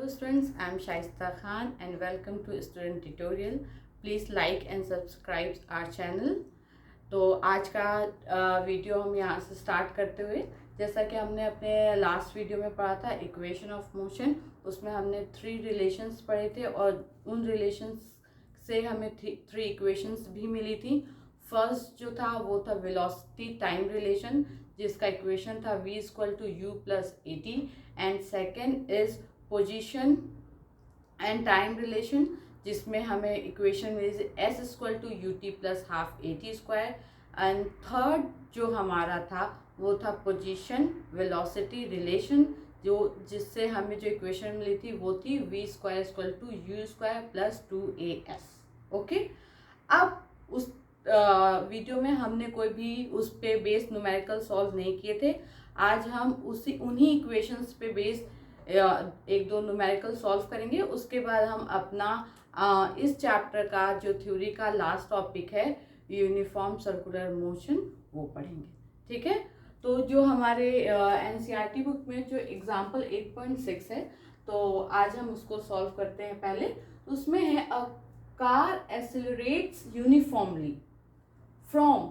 Hello students, I am Shaista Khan and welcome to student tutorial. Please like and subscribe our channel. तो आज का video हम यहाँ से स्टार्ट करते हुए, जैसा कि हमने अपने लास्ट वीडियो में पढ़ा था इक्वेशन ऑफ मोशन, उसमें हमने 3 रिलेशंस पढ़े थे और उन रिलेशंस से हमें 3 इक्वेशंस भी मिली थी। फर्स्ट जो था वो था वेलोसिटी टाइम रिलेशन, जिसका इक्वेशन था v equal to u plus a t, and second is position and time relation, जिसमें हमें इक्वेशन मिली s equal to u t plus half a t square, and third जो हमारा था वो था पोजीशन वेलोसिटी रिलेशन, जो जिससे हमें जो इक्वेशन मिली थी वो थी v square equal to u square plus 2as। Okay, अब उस वीडियो में हमने कोई भी उस पे बेस्ड न्यूमेरिकल सॉल्व नहीं किए थे। आज हम उन्हीं इक्वेशंस पे बेस्ड एक दो न्यूमेरिकल सॉल्व करेंगे। उसके बाद हम अपना इस चैप्टर का जो थ्योरी का लास्ट टॉपिक है यूनिफॉर्म सर्कुलर मोशन वो पढ़ेंगे। ठीक है, तो जो हमारे एनसीईआरटी बुक में जो एग्जाम्पल 8.6 है, तो आज हम उसको सॉल्व करते हैं। पहले उसमें है a car accelerates uniformly from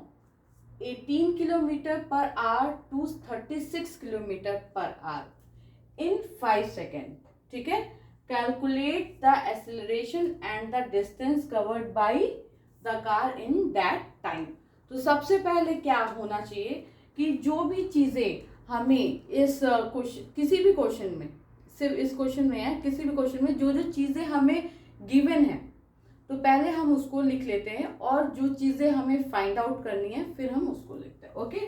18 kilometre per hour to 36 kilometre per hour in 5 second. ठीक है, calculate the acceleration and the distance covered by the car in that time. तो सबसे पहले क्या होना चाहिए कि जो भी चीज़ें हमें इस किसी भी क्वेश्चन में, सिर्फ इस क्वेश्चन में है, किसी भी क्वेश्चन में जो जो चीज़ें हमें गिवन है तो पहले हम उसको लिख लेते हैं, और जो चीज़ें हमें फाइंड आउट करनी है फिर हम उसको लिखते हैं। ओके,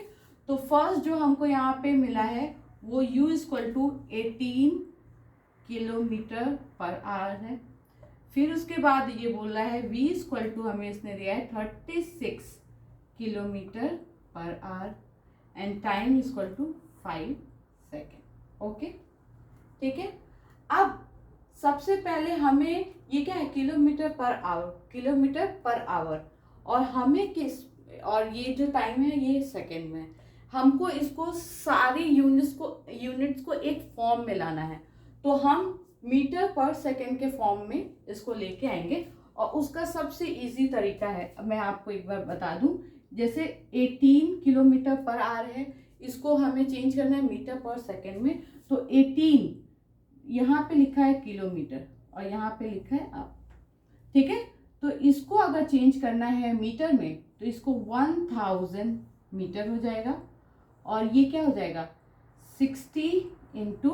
तो फर्स्ट जो हमको यहाँ पे मिला है वो u equal to 18 kilometre per hour है। फिर उसके बाद ये बोल रहा है v इक्वल टू, हमें इसने दिया है 36 kilometre per hour and time equal to 5 second. Okay, ठीक है। अब सबसे पहले हमें ये क्या है, kilometre per our, kilometre per our, और हमें और ये जो टाइम है ये सेकेंड में, हमको इसको सारी यूनिट्स को एक फॉर्म में लाना है। तो हम मीटर पर सेकेंड के फॉर्म में इसको लेके आएंगे, और उसका सबसे इजी तरीका है, मैं आपको एक बार बता दूं, जैसे 18 किलोमीटर पर आवर है, इसको हमें चेंज करना है मीटर पर सेकेंड में। तो 18 यहाँ पे लिखा है किलोमीटर और यहाँ पे लिखा है अब। ठीक है, तो इसको अगर चेंज करना है मीटर में तो इसको 1000 मीटर हो जाएगा, और ये क्या हो जाएगा 60 इंटू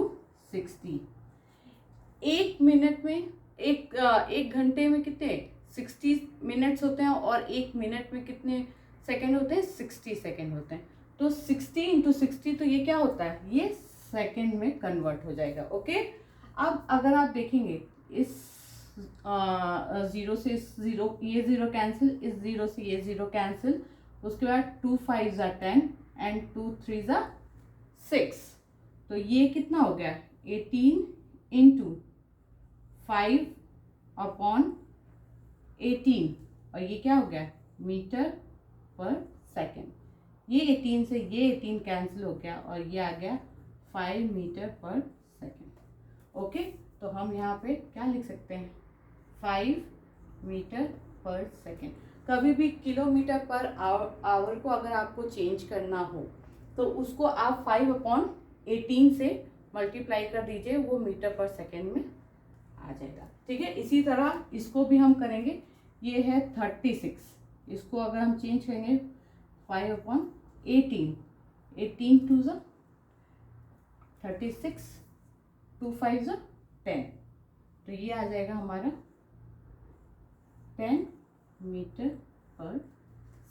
60। एक मिनट में एक घंटे में कितने 60 मिनट्स होते हैं, और एक मिनट में कितने सेकंड होते हैं 60 सेकंड होते हैं। तो 60 इंटू 60, तो ये क्या होता है, ये सेकंड में कन्वर्ट हो जाएगा। ओके, अब अगर आप देखेंगे इस जीरो से इस जीरो, ये जीरो कैंसिल, इस जीरो से ये जीरो कैंसिल, उसके बाद 2 5 ज़ा 10 एंड 2 3 ज़ा 6, तो ये कितना हो गया 18 इंटू 5 अपॉन 18, और ये क्या हो गया मीटर पर सेकेंड। ये 18 से ये 18 कैंसिल हो गया और ये आ गया 5 मीटर पर सेकेंड। ओके, तो हम यहाँ पे क्या लिख सकते हैं 5 मीटर पर सेकेंड। कभी भी किलोमीटर पर आवर को अगर आपको चेंज करना हो तो उसको आप 5 अपॉन 18 से मल्टीप्लाई कर दीजिए, वो मीटर पर सेकेंड में आ जाएगा। ठीक है, इसी तरह इसको भी हम करेंगे। ये है 36, इसको अगर हम चेंज करेंगे 5 अपॉन 18, 18 टू ज़ा 36, 2 5 ज़ा 10, तो ये आ जाएगा हमारा 10 metre per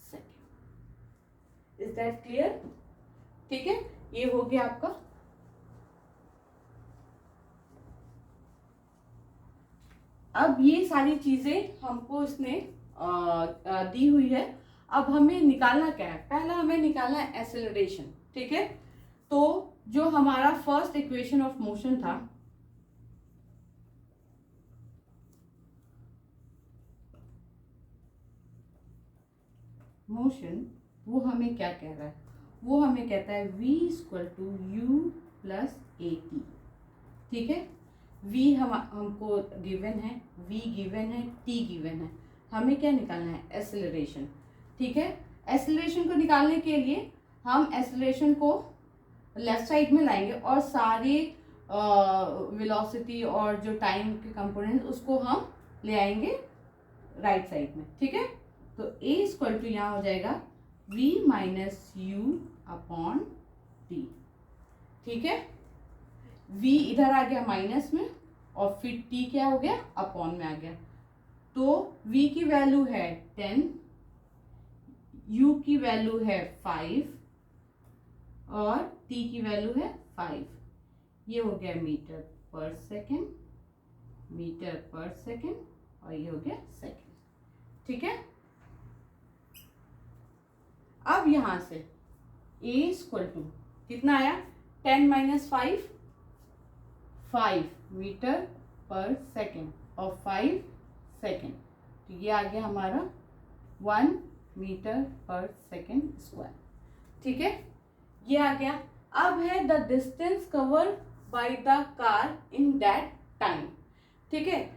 second. Is that clear? ठीक है, ये हो गया आपका। अब ये सारी चीजें हमको इसने दी हुई है। अब हमें निकालना क्या है, पहला हमें निकालना है एक्सेलरेशन। ठीक है, तो जो हमारा फर्स्ट इक्वेशन ऑफ मोशन था, मोशन, वो हमें क्या कह रहा है, वो हमें कहता है v equal to u plus a t. ठीक है, v हमको गिवन है, v गिवन है, t गिवन है, हमें क्या निकालना है, एक्सेलरेशन। ठीक है, एक्सेलरेशन को निकालने के लिए हम एक्सेलरेशन को लेफ्ट साइड में लाएंगे और सारी वेलोसिटी और जो टाइम के कंपोनेंट उसको हम ले आएंगे राइट साइड में। ठीक है, तो a इक्वल टू यहाँ हो जाएगा v minus you upon T. ठीक है, v इधर आ गया माइनस में और फिर t क्या हो गया, अपॉन में आ गया। तो v की वैल्यू है 10, u की वैल्यू है 5 और t की वैल्यू है 5। ये हो गया metre per second, metre per second, और ये हो गया सेकेंड। ठीक है, अब यहां से a इक्वल टू कितना आया, 10 माइनस 5, 5 मीटर पर सेकेंड और 5 सेकेंड, तो ये आ गया हमारा 1 मीटर पर सेकेंड स्क्वायर। ठीक है, ये आ गया। अब है the distance cover by the car in that time. ठीक है,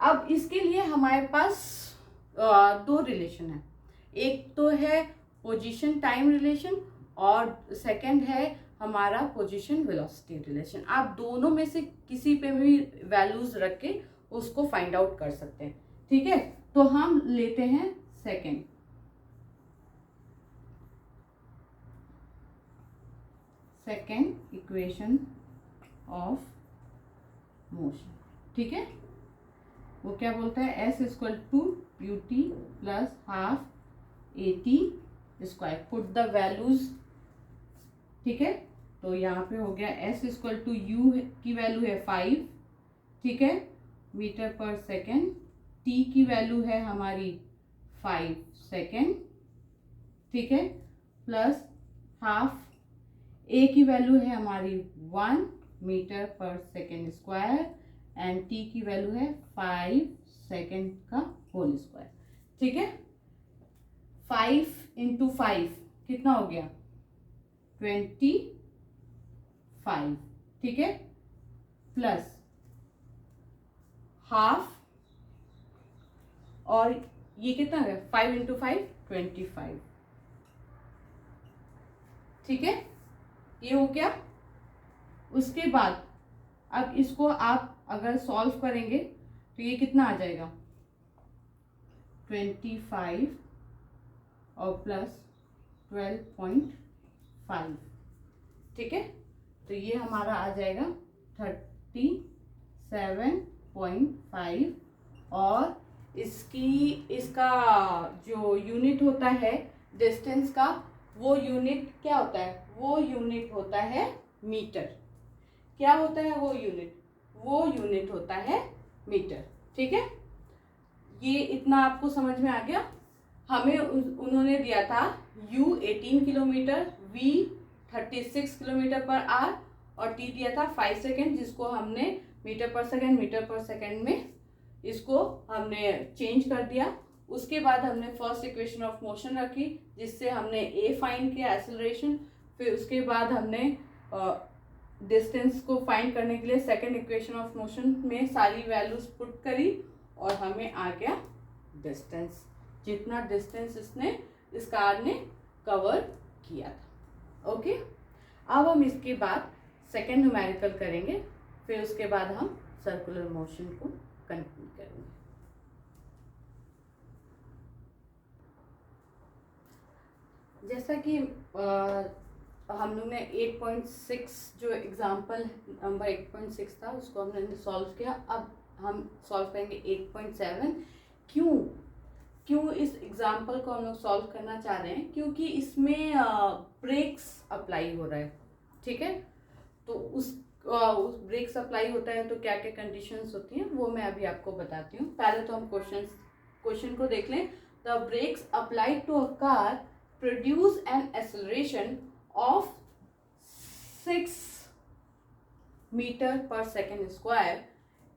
अब इसके लिए हमारे पास दो रिलेशन है, एक तो है पोजीशन टाइम रिलेशन और सेकंड है हमारा पोजीशन वेलोसिटी रिलेशन। आप दोनों में से किसी पे भी वैल्यूज रख के उसको फाइंड आउट कर सकते हैं। ठीक है, तो हम लेते हैं second, second equation of motion. ठीक है, वो क्या बोलता है, s equal to u t plus half a t square, put the values. ठीक है, तो यहाँ पे हो गया s इक्वल टू यू की वैल्यू है 5, ठीक है, मीटर पर सेकेंड, t की वैल्यू है हमारी 5 सेकेंड, ठीक है, प्लस हाफ a की वैल्यू है हमारी 1 metre per second square and t की वैल्यू है 5 सेकेंड का होल स्क्वायर। ठीक है, 5 इंटू 5 कितना हो गया, 25। ठीक है, प्लस हाफ और ये कितना है, 5 इंटू 5 25। ठीक है, ये हो गया। उसके बाद अब इसको आप अगर सॉल्व करेंगे तो ये कितना आ जाएगा, 25 और प्लस 12.5। ठीक है, तो ये हमारा आ जाएगा 37.5 और इसका जो यूनिट होता है डिस्टेंस का, वो यूनिट क्या होता है, वो यूनिट होता है मीटर। क्या होता है वो यूनिट होता है मीटर। ठीक है, ये इतना आपको समझ में आ गया। हमें उन्होंने दिया था u 18 kilometre, v 36 kilometre per our और t दिया था 5 सेकेंड, जिसको हमने मीटर पर सेकेंड में इसको हमने चेंज कर दिया। उसके बाद हमने फर्स्ट इक्वेशन ऑफ मोशन रखी जिससे हमने a फाइंड किया, एक्सेलरेशन। फिर उसके बाद हमने डिस्टेंस को फाइंड करने के लिए सेकंड इक्वेशन ऑफ मोशन में सारी वैल्यूज पुट करी और हमें आ गया डिस्टेंस, जितना डिस्टेंस इस कार ने कवर किया था। ओके, अब हम इसके बाद सेकंड न्यूमेरिकल करेंगे, फिर उसके बाद हम सर्कुलर मोशन को कंटिन्यू करेंगे। जैसा कि हम लोग ने 8.6 जो एग्जाम्पल नंबर 8.6 था उसको हमने सॉल्व किया। अब हम सॉल्व करेंगे 8.7। क्यों इस एग्जाम्पल को हम लोग सॉल्व करना चाह रहे हैं, क्योंकि इसमें ब्रेक्स अप्लाई हो रहा है। ठीक है, तो उस ब्रेक्स अप्लाई होता है तो क्या क्या कंडीशंस होती हैं वो मैं अभी आपको बताती हूँ। पहले तो हम क्वेश्चन को देख लें। The brakes applied to a car produce an acceleration of 6 metre per second square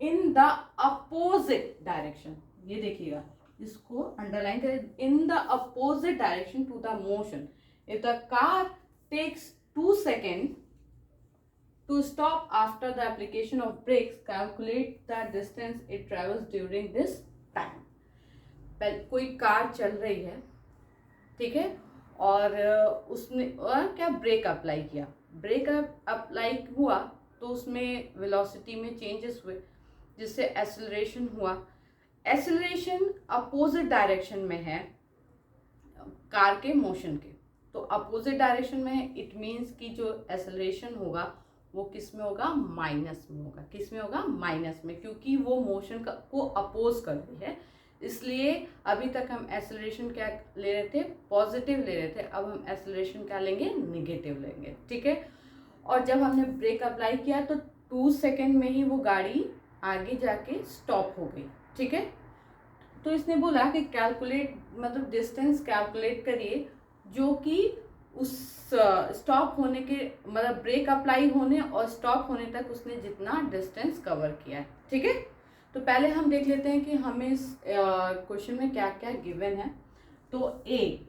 in the opposite direction. ये देखिएगा, इसको अंडरलाइन करें, in the opposite direction to the motion. If the car takes 2 second To stop after the application of brakes, calculate the distance it travels during this time. कोई car चल रही है, ठीक है, और उसने क्या ब्रेक अप्लाई किया, ब्रेक अप्लाई हुआ तो उसमें वेलोसिटी में चेंजेस हुए जिससे एक्सेलरेशन हुआ। एक्सेलरेशन अपोजिट डायरेक्शन में है कार के मोशन के, तो अपोजिट डायरेक्शन में है, इट मीन्स कि जो एक्सेलरेशन होगा वो किस में होगा, माइनस में होगा। किस में होगा, माइनस में, क्योंकि वो मोशन को अपोज कर रही है। इसलिए अभी तक हम एक्सेलरेशन क्या ले रहे थे, पॉजिटिव ले रहे थे, अब हम एक्सेलरेशन क्या लेंगे, निगेटिव लेंगे, ठीक है। और जब हमने ब्रेक अप्लाई किया तो 2 सेकेंड में ही वो गाड़ी आगे जाके स्टॉप हो गई, ठीक है। तो इसने बोला कि कैलकुलेट, मतलब डिस्टेंस कैलकुलेट करिए जो कि उस स्टॉप होने के, मतलब ब्रेक अप्लाई होने और स्टॉप होने तक उसने जितना डिस्टेंस कवर किया है, ठीक है। तो पहले हम देख लेते हैं कि हमें इस क्वेश्चन में क्या क्या गिवन है। तो ए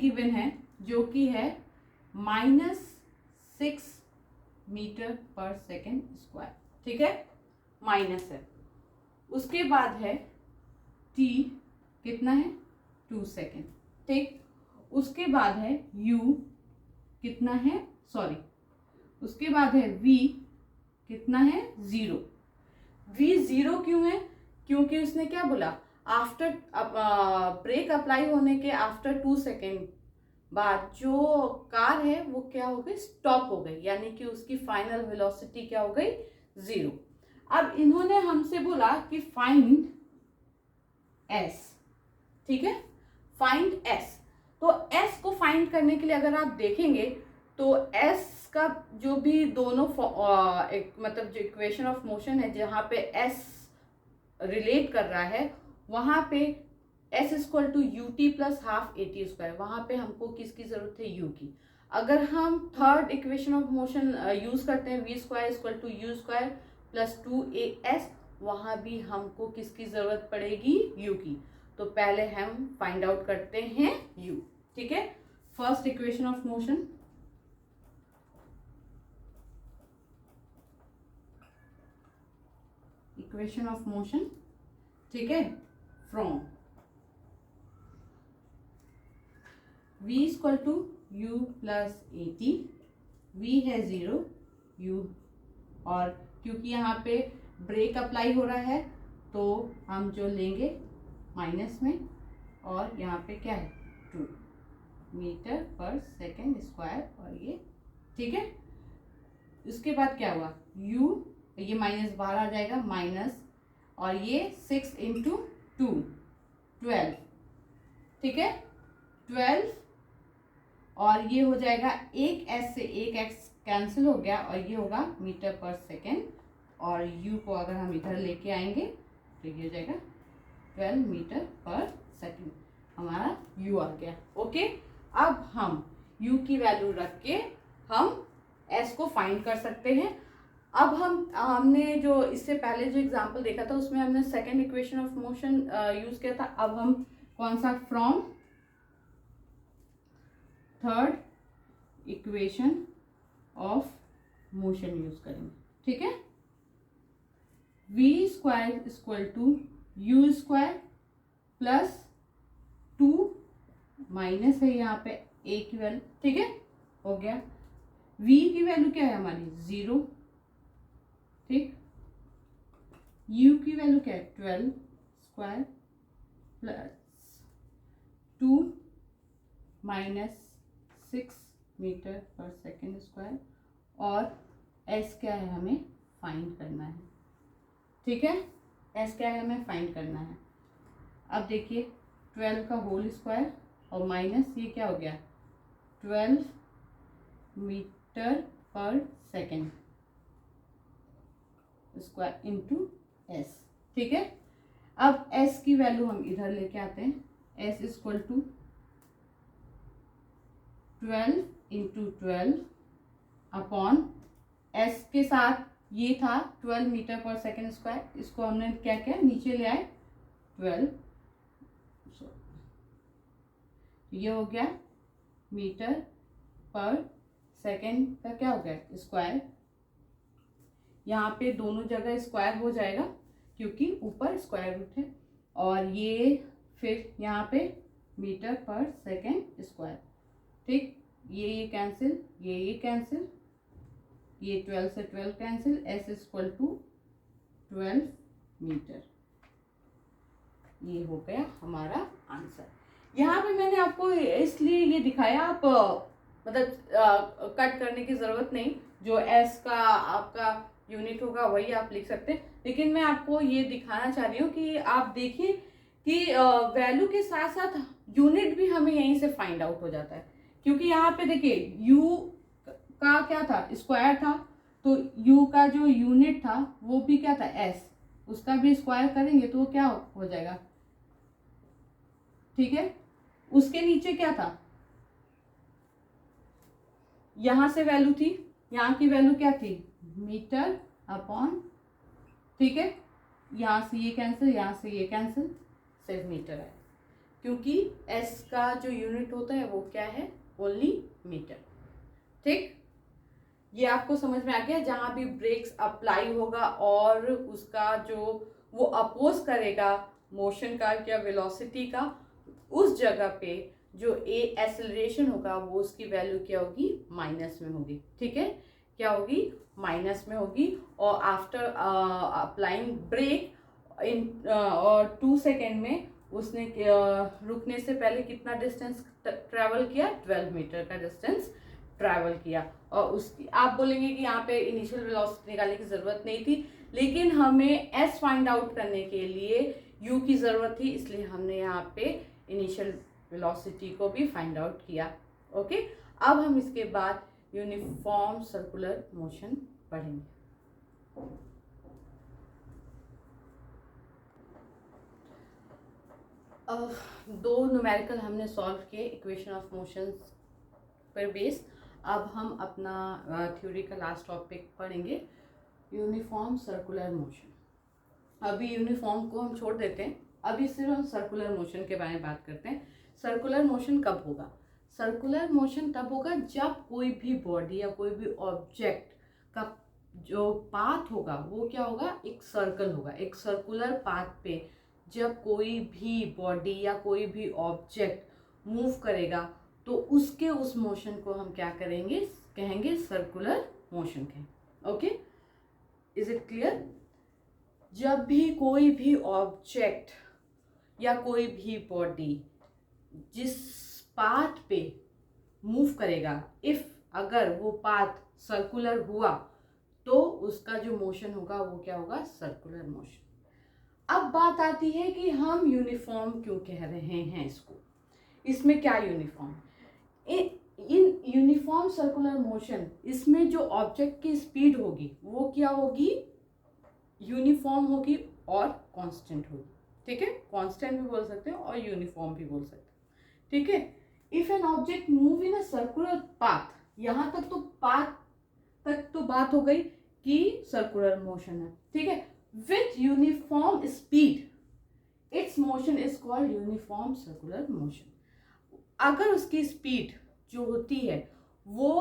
गिवन है जो कि है -6 मीटर पर सेकेंड स्क्वायर, ठीक है, माइनस है। उसके बाद है टी कितना है, 2 सेकेंड, ठीक। उसके बाद है यू कितना है, सॉरी, उसके बाद है वी कितना है, 0। वी 0 क्यों है, क्योंकि उसने क्या बोला, आफ्टर ब्रेक अप्लाई होने के आफ्टर 2 सेकेंड बाद जो कार है वो क्या हो गई, स्टॉप हो गई, यानी कि उसकी फाइनल वेलोसिटी क्या हो गई, 0। अब इन्होंने हमसे बोला कि फाइंड एस, ठीक है, फाइंड एस। तो एस को फाइंड करने के लिए अगर आप देखेंगे तो एस का जो भी दोनों मतलब जो इक्वेशन ऑफ मोशन है जहाँ पे एस रिलेट कर रहा है वहाँ पे s equal to u t plus half a t square, वहाँ पे हमको किसकी जरूरत है, यू की। अगर हम third equation of motion use करते हैं v square equal to u square plus 2as, वहाँ भी हमको किसकी जरूरत पड़ेगी, यू की। तो पहले हम फाइंड आउट करते हैं यू, ठीक है। First equation of motion, equation of motion, ठीक है, from v equal to u plus a t, v है 0, u, और क्योंकि यहाँ पे ब्रेक अप्लाई हो रहा है तो हम जो लेंगे माइनस में, और यहाँ पे क्या है 2 मीटर पर सेकेंड स्क्वायर, और ये, ठीक है। उसके बाद क्या हुआ, u, ये माइनस बाहर आ जाएगा, माइनस, और ये 6 इंटू 2 12, ठीक है, 12, और ये हो जाएगा एक एस से एक एक्स कैंसिल हो गया, और ये होगा मीटर पर सेकेंड, और u को अगर हम इधर लेके आएंगे तो ये हो जाएगा 12 मीटर पर सेकेंड, हमारा u आ गया, ओके। अब हम u की वैल्यू रख के हम s को फाइंड कर सकते हैं। अब हमने जो इससे पहले जो एग्जांपल देखा था उसमें हमने second equation of motion use किया था। अब हम कौन सा, from third equation of motion use करेंगे, ठीक है। v square equal to u square plus 2 minus है यहाँ पे a की वैल्यू, ठीक है, हो गया। v की वैल्यू क्या है हमारी, 0, ठीक। u की वैल्यू क्या है, 12 square plus 2 minus 6 metre per second square, और s क्या है हमें फाइंड करना है, ठीक है, s क्या है हमें फाइंड करना है। अब देखिए 12 का होल स्क्वायर और माइनस ये क्या हो गया 12 metre per second square into S, ठीक है। अब s की वैल्यू हम इधर लेके आते हैं, s equal to 12 into 12 upon s के साथ ये था 12 मीटर पर सेकेंड स्क्वायर, इसको हमने क्या किया नीचे ले आए 12, ये हो गया मीटर पर सेकेंड का क्या हो गया स्क्वायर यहाँ पे दोनों जगह स्क्वायर हो जाएगा क्योंकि ऊपर स्क्वायर रूट है, और ये फिर यहाँ पे मीटर पर सेकेंड स्क्वायर। ठीक, ये कैंसिल, ये कैंसिल, ये 12 से 12 cancel, s equal to 12 metre. ये हो गया हमारा आंसर। यहाँ पे मैंने आपको इसलिए ये दिखाया, आप मतलब कट करने की ज़रूरत नहीं, जो s का आपका यूनिट होगा वही आप लिख सकते हैं, लेकिन मैं आपको ये दिखाना चाह रही हूँ कि आप देखिए कि वैल्यू के साथ साथ यूनिट भी हमें यहीं से फाइंड आउट हो जाता है, क्योंकि यहाँ पे देखिए u का क्या था, स्क्वायर था, तो u का जो यूनिट था वो भी क्या था, s, उसका भी स्क्वायर करेंगे तो वो क्या हो जाएगा, ठीक है। उसके नीचे क्या था, यहां से वैल्यू थी, यहाँ की वैल्यू क्या थी, मीटर अपॉन, ठीक है, यहाँ से ये कैंसिल, यहाँ से ये कैंसिल, सिर्फ मीटर है, क्योंकि s का जो यूनिट होता है वो क्या है, ओनली मीटर। ठीक, ये आपको समझ में आ गया। जहां भी ब्रेक्स अप्लाई होगा और उसका जो वो अपोज करेगा मोशन का या वेलोसिटी का, उस जगह पे जो एक्सेलरेशन होगा वो उसकी वैल्यू क्या होगी, माइनस में होगी। ठीक है, क्या होगी, माइनस में होगी। और आफ्टर अप्लाइंग ब्रेक इन और 2 सेकेंड में उसने रुकने से पहले कितना डिस्टेंस ट्रैवल किया, 12 मीटर का डिस्टेंस ट्रैवल किया। और उसकी आप बोलेंगे कि यहाँ पे इनिशियल वेलोसिटी निकालने की ज़रूरत नहीं थी, लेकिन हमें s फाइंड आउट करने के लिए u की ज़रूरत थी, इसलिए हमने यहाँ पे इनिशियल वेलोसिटी को भी फाइंड आउट किया। ओके, अब हम इसके बाद यूनिफॉर्म सर्कुलर मोशन पढ़ेंगे। दो न्यूमेरिकल हमने सॉल्व किए इक्वेशन ऑफ मोशंस पर बेस। अब हम अपना थ्योरी का लास्ट टॉपिक पढ़ेंगे, यूनिफॉर्म सर्कुलर मोशन। अभी यूनिफॉर्म को हम छोड़ देते हैं, अभी सिर्फ हम सर्कुलर मोशन के बारे में बात करते हैं। सर्कुलर मोशन कब होगा, सर्कुलर मोशन तब होगा जब कोई भी बॉडी या कोई भी ऑब्जेक्ट का जो पाथ होगा वो क्या होगा, एक सर्कल होगा। एक सर्कुलर पाथ पे जब कोई भी बॉडी या कोई भी ऑब्जेक्ट मूव करेगा तो उसके उस मोशन को हम क्या करेंगे, कहेंगे सर्कुलर मोशन कहेंगे। Okay, is it clear. जब भी कोई भी ऑब्जेक्ट या कोई भी बॉडी जिस पाथ पे मूव करेगा, इफ अगर वो पाथ सर्कुलर हुआ तो उसका जो मोशन होगा वो क्या होगा, सर्कुलर मोशन। अब बात आती है कि हम यूनिफॉर्म क्यों कह रहे हैं इसको, इसमें क्या uniform, in uniform circular motion, इसमें जो ऑब्जेक्ट की स्पीड होगी वो क्या होगी, यूनिफॉर्म होगी और कांस्टेंट होगी। ठीक है, कांस्टेंट भी बोल सकते हैं और यूनिफॉर्म भी बोल सकते हैं। ठीक है, if an object move in a circular path, यहाँ तक तो पाथ तक तो बात हो गई कि सर्कुलर मोशन है। ठीक है, with uniform speed it's motion is called uniform circular motion. अगर उसकी स्पीड जो होती है वो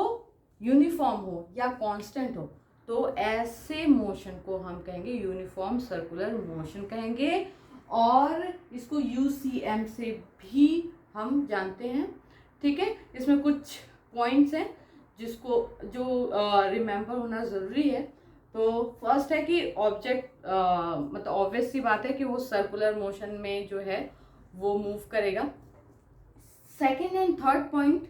यूनिफॉर्म हो या कांस्टेंट हो तो ऐसे मोशन को हम कहेंगे यूनिफॉर्म सर्कुलर मोशन कहेंगे, और इसको UCM से भी हम जानते हैं। ठीक है, इसमें कुछ पॉइंट्स हैं जिसको जो रिमेंबर होना ज़रूरी है। तो फर्स्ट है कि ऑब्जेक्ट मतलब ऑब्वियस सी बात है कि वो सर्कुलर मोशन में जो है वो मूव करेगा। सेकेंड एंड थर्ड पॉइंट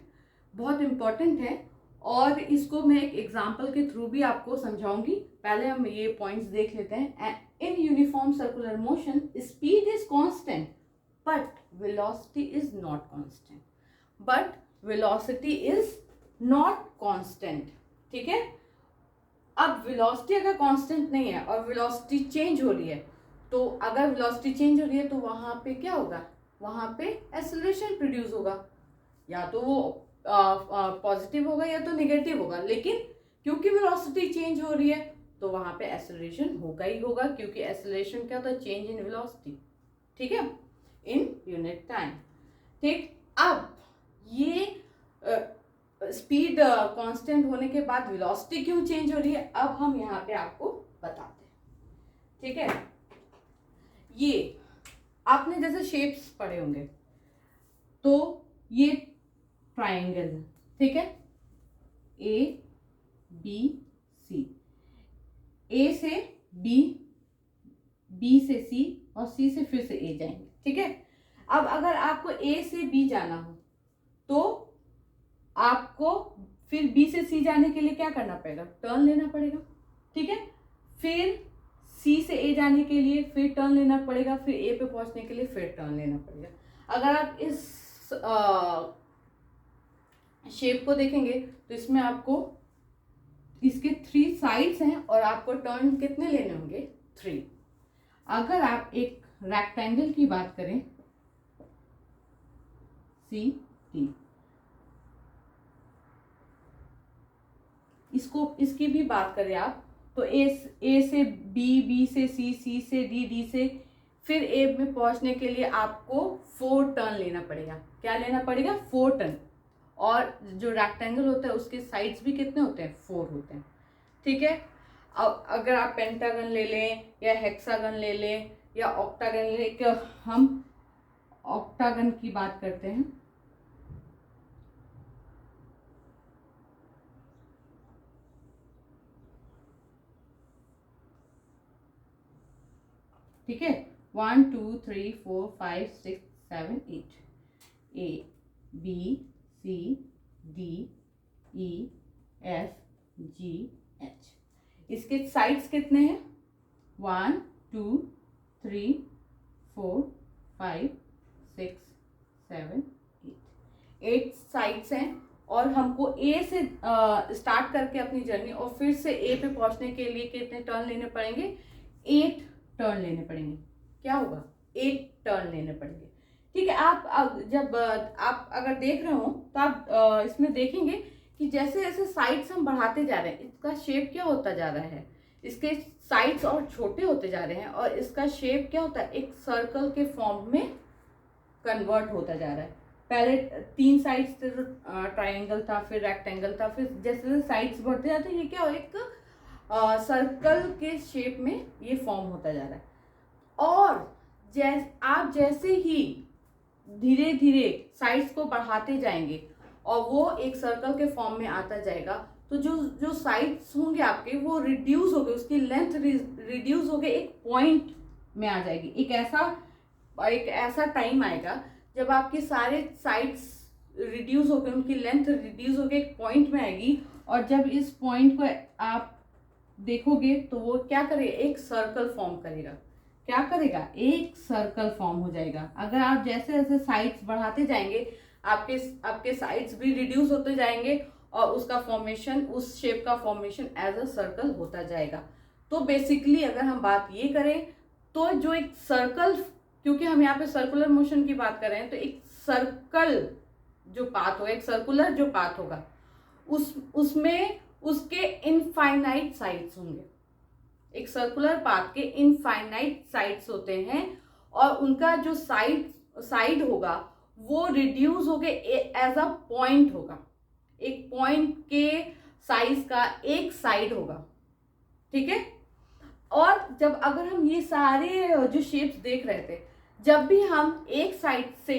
बहुत इम्पॉर्टेंट है और इसको मैं एक एग्जांपल के थ्रू भी आपको समझाऊंगी। पहले हम ये पॉइंट्स देख लेते हैं। In uniform circular motion speed is constant but velocity is not constant, but velocity is not constant. ठीक है, अब वेलोसिटी अगर कांस्टेंट नहीं है और वेलोसिटी चेंज हो रही है, तो अगर वेलोसिटी चेंज हो रही है तो वहां पे क्या होगा, वहां पे एक्सेलरेशन प्रोड्यूस होगा, या तो वो पॉजिटिव होगा या तो नेगेटिव होगा, लेकिन क्योंकि वेलोसिटी चेंज हो रही है तो वहां पे एक्सेलरेशन होगा ही होगा, क्योंकि एक्सेलरेशन क्या होता है, चेंज इन वेलोसिटी। ठीक है, इन यूनिट टाइम। ठीक, अब ये स्पीड कांस्टेंट होने के बाद वेलोसिटी क्यों चेंज हो रही है, अब हम यहाँ पे आपको बताते हैं। ठीक है, ये आपने जैसे शेप्स पढ़े होंगे, तो ये ट्राइंगल है, ठीक है, ए बी सी, ए से बी, बी से सी और सी से फिर से ए जाएंगे। ठीक है, अब अगर आपको ए से बी जाना हो तो आपको फिर बी से सी जाने के लिए क्या करना पड़ेगा, टर्न लेना पड़ेगा। ठीक है, फिर सी से ए जाने के लिए फिर टर्न लेना पड़ेगा, फिर ए पे पहुंचने के लिए फिर टर्न लेना पड़ेगा। अगर आप इस शेप को देखेंगे तो इसमें आपको इसके 3 साइड्स हैं और आपको टर्न कितने लेने होंगे, 3। अगर आप एक रेक्टेंगल की बात करें, सी टी, इसकी भी बात करें आप तो ए से बी, बी से सी, सी से डी, डी से फिर ए में पहुंचने के लिए आपको 4 टर्न लेना पड़ेगा। क्या लेना पड़ेगा, 4 टर्न। और जो रेक्टेंगल होता है उसके साइड्स भी कितने होते हैं, 4 होते हैं। ठीक है, अब अगर आप पेंटागन ले लें या हेक्सागन ले लें या ऑक्टागन ले लें, क्या हम ऑक्टागन की बात करते हैं, ठीक है, 1 2 3 4 5 6 7 8, A B C D E F G H. इसके साइड्स कितने हैं, 1 2 3 4 5 6 7 8 साइड्स हैं। और हमको ए से स्टार्ट करके अपनी जर्नी और फिर से ए पे पहुंचने के लिए कितने टर्न लेने पड़ेंगे, 8 टर्न लेने पड़ेंगे। क्या होगा, 8 टर्न लेने पड़ेंगे। ठीक है, आप जब आप अगर देख रहे हो तो आप इसमें देखेंगे कि जैसे जैसे साइड्स हम बढ़ाते जा रहे हैं, इसका शेप क्या होता जा रहा है, इसके साइड्स और छोटे होते जा रहे हैं और इसका शेप क्या होता है, एक सर्कल के फॉर्म में कन्वर्ट होता जा रहा है। पहले 3 साइड्स थे, ट्राइंगल था, फिर रेक्टेंगल था, फिर जैसे जैसे साइड्स बढ़ते जाते हैं ये क्या हो, एक सर्कल के शेप में ये फॉर्म होता जा रहा है। और आप जैसे ही धीरे धीरे साइड्स को बढ़ाते जाएंगे और वो एक सर्कल के फॉर्म में आता जाएगा, तो जो साइड्स होंगे आपके वो रिड्यूस हो गए, उसकी लेंथ रिड्यूस हो गए, एक पॉइंट में आ जाएगी। एक ऐसा टाइम आएगा जब आपके सारे साइड्स रिड्यूस हो गए, उनकी लेंथ रिड्यूस हो गए, एक पॉइंट में आएगी। और जब इस पॉइंट को आप देखोगे तो वो क्या करेगा, एक सर्कल फॉर्म करेगा। क्या करेगा, एक सर्कल फॉर्म हो जाएगा। अगर आप जैसे जैसे साइड्स बढ़ाते जाएंगे आपके साइड्स भी रिड्यूस होते जाएंगे और उसका फॉर्मेशन, उस शेप का फॉर्मेशन एज अ सर्कल होता जाएगा। तो बेसिकली अगर हम बात ये करें तो जो एक सर्कल, क्योंकि हम यहाँ पे सर्कुलर मोशन की बात कर रहे हैं, तो एक सर्कल जो पाथ होगा, एक सर्कुलर जो पाथ होगा, उसमें उसके इनफाइनाइट साइड्स होंगे। एक सर्कुलर पाथ के इनफाइनाइट साइड्स होते हैं और उनका जो साइड होगा वो रिड्यूस होके एज अ पॉइंट होगा। एक पॉइंट के साइज का एक साइड होगा। ठीक है, और जब अगर हम ये सारे जो शेप्स देख रहे थे, जब भी हम एक साइड से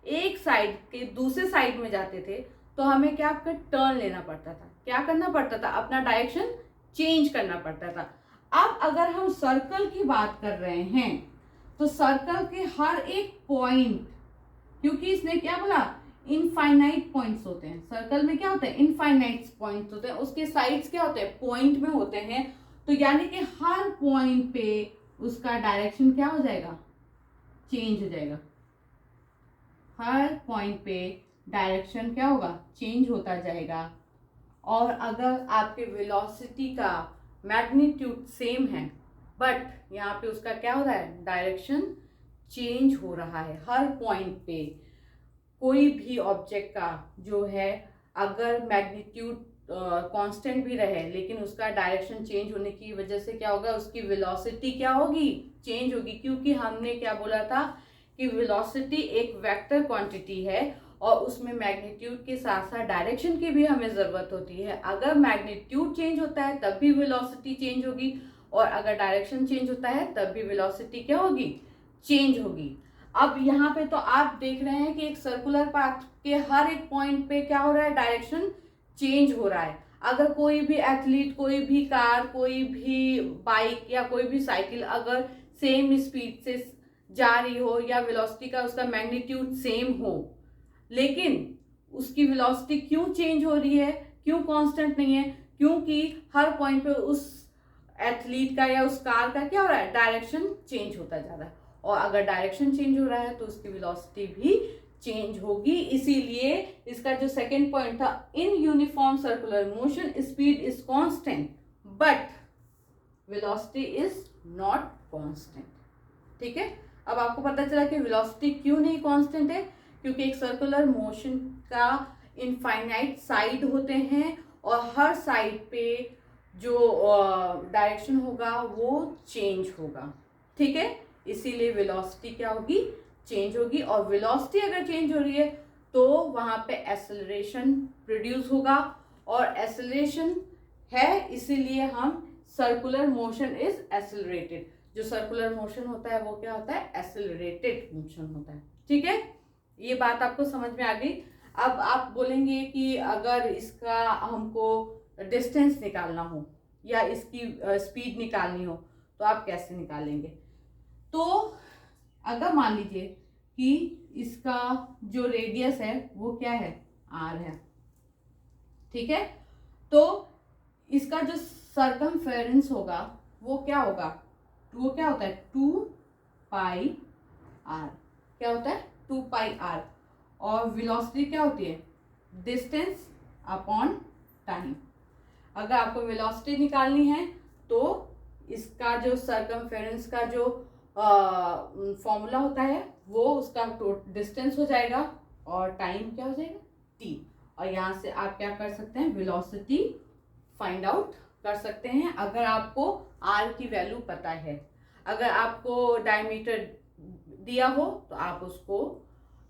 एक साइड के दूसरे साइड में जाते थे तो हमें क्या टर्न लेना पड़ता था, क्या करना पड़ता था, अपना डायरेक्शन चेंज करना पड़ता था। अब अगर हम सर्कल की बात कर रहे हैं तो सर्कल के हर एक पॉइंट, क्योंकि इसने क्या बोला, इनफाइनाइट पॉइंट्स होते हैं। सर्कल में क्या होता है, इनफाइनाइट पॉइंट्स होते हैं, उसके साइड्स क्या होते हैं, पॉइंट में होते हैं। तो यानी कि हर पॉइंट पे उसका डायरेक्शन क्या हो जाएगा, चेंज हो जाएगा। हर पॉइंट पे डायरेक्शन क्या होगा, चेंज होता जाएगा। और अगर आपके वेलोसिटी का मैग्नीट्यूड सेम है बट यहाँ पे उसका क्या हो रहा है, डायरेक्शन चेंज हो रहा है हर पॉइंट पे। कोई भी ऑब्जेक्ट का जो है अगर मैग्नीट्यूड कांस्टेंट भी रहे लेकिन उसका डायरेक्शन चेंज होने की वजह से क्या होगा, उसकी वेलोसिटी क्या होगी, चेंज होगी। क्योंकि हमने क्या बोला था कि वेलोसिटी एक वेक्टर क्वांटिटी है और उसमें मैग्नीट्यूड के साथ साथ डायरेक्शन की भी हमें ज़रूरत होती है। अगर मैग्नीट्यूड चेंज होता है तब भी वेलोसिटी चेंज होगी, और अगर डायरेक्शन चेंज होता है तब भी वेलोसिटी क्या होगी, चेंज होगी। अब यहाँ पे तो आप देख रहे हैं कि एक सर्कुलर पाथ के हर एक पॉइंट पे क्या हो रहा है, डायरेक्शन चेंज हो रहा है। अगर कोई भी एथलीट, कोई भी कार, कोई भी बाइक या कोई भी साइकिल अगर सेम स्पीड से जा रही हो या वेलोसिटी का उसका मैग्नीट्यूड सेम हो, लेकिन उसकी वेलोसिटी क्यों चेंज हो रही है, क्यों कांस्टेंट नहीं है, क्योंकि हर पॉइंट पे उस एथलीट का या उस कार का क्या हो रहा है, डायरेक्शन चेंज होता जा रहा है। और अगर डायरेक्शन चेंज हो रहा है तो उसकी वेलोसिटी भी चेंज होगी। इसीलिए इसका जो सेकंड पॉइंट था, in uniform circular motion speed is constant but velocity is not constant. ठीक है, अब आपको पता चला कि वेलोसिटी क्यों नहीं कांस्टेंट है, क्योंकि एक सर्कुलर मोशन का इनफाइनाइट साइड होते हैं और हर साइड पे जो डायरेक्शन होगा वो चेंज होगा। ठीक है, इसीलिए वेलोसिटी क्या होगी, चेंज होगी। और वेलोसिटी अगर चेंज हो रही है तो वहां पे एक्सेलरेशन प्रोड्यूस होगा, और एक्सेलरेशन है इसीलिए हम सर्कुलर मोशन इज एक्सेलरेटेड। जो सर्कुलर मोशन होता है वो क्या होता है, एक्सेलरेटेड मोशन होता है। ठीक है, ये बात आपको समझ में आ गई। अब आप बोलेंगे कि अगर इसका हमको डिस्टेंस निकालना हो या इसकी स्पीड निकालनी हो तो आप कैसे निकालेंगे। तो अगर मान लीजिए कि इसका जो रेडियस है वो क्या है, r है। ठीक है, तो इसका जो सरकमफेरेंस होगा वो क्या होगा, वो क्या होता है 2 पाई r। क्या होता है 2 पाई r। और वेलोसिटी क्या होती है, डिस्टेंस अपॉन टाइम। अगर आपको वेलोसिटी निकालनी है तो इसका जो सरकमफेरेंस का जो फॉर्मूला होता है वो उसका डिस्टेंस हो जाएगा और टाइम क्या हो जाएगा, t। और यहाँ से आप क्या कर सकते हैं, वेलोसिटी फाइंड आउट कर सकते हैं अगर आपको r की वैल्यू पता है। अगर आपको डायमीटर दिया हो तो आप उसको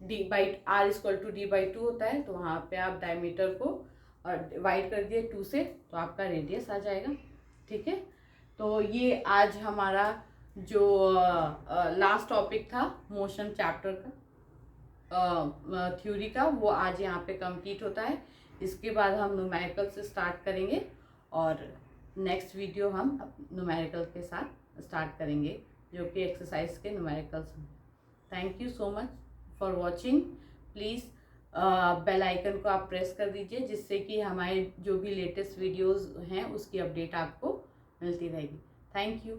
r इक्वल टू d/2 होता है, तो वहाँ पे आप डायमीटर को डिवाइड कर दिए 2 से तो आपका रेडियस आ जाएगा। ठीक है, तो ये आज हमारा जो लास्ट टॉपिक था मोशन चैप्टर का थ्योरी का, वो आज यहाँ पे कंप्लीट होता है। इसके बाद हम न्यूमेरिकल से स्टार्ट करेंगे और नेक्स्ट वीडियो हम न्यूमेरिकल के साथ स्टार्ट करेंगे जो कि एक्सरसाइज के न्यूमेरिकल्स हैं। Thank you so much for watching. Please bell icon को आप प्रेस कर दीजिए जिससे कि हमारे जो भी लेटेस्ट वीडियोस हैं उसकी अपडेट आपको मिलती रहेगी। Thank you.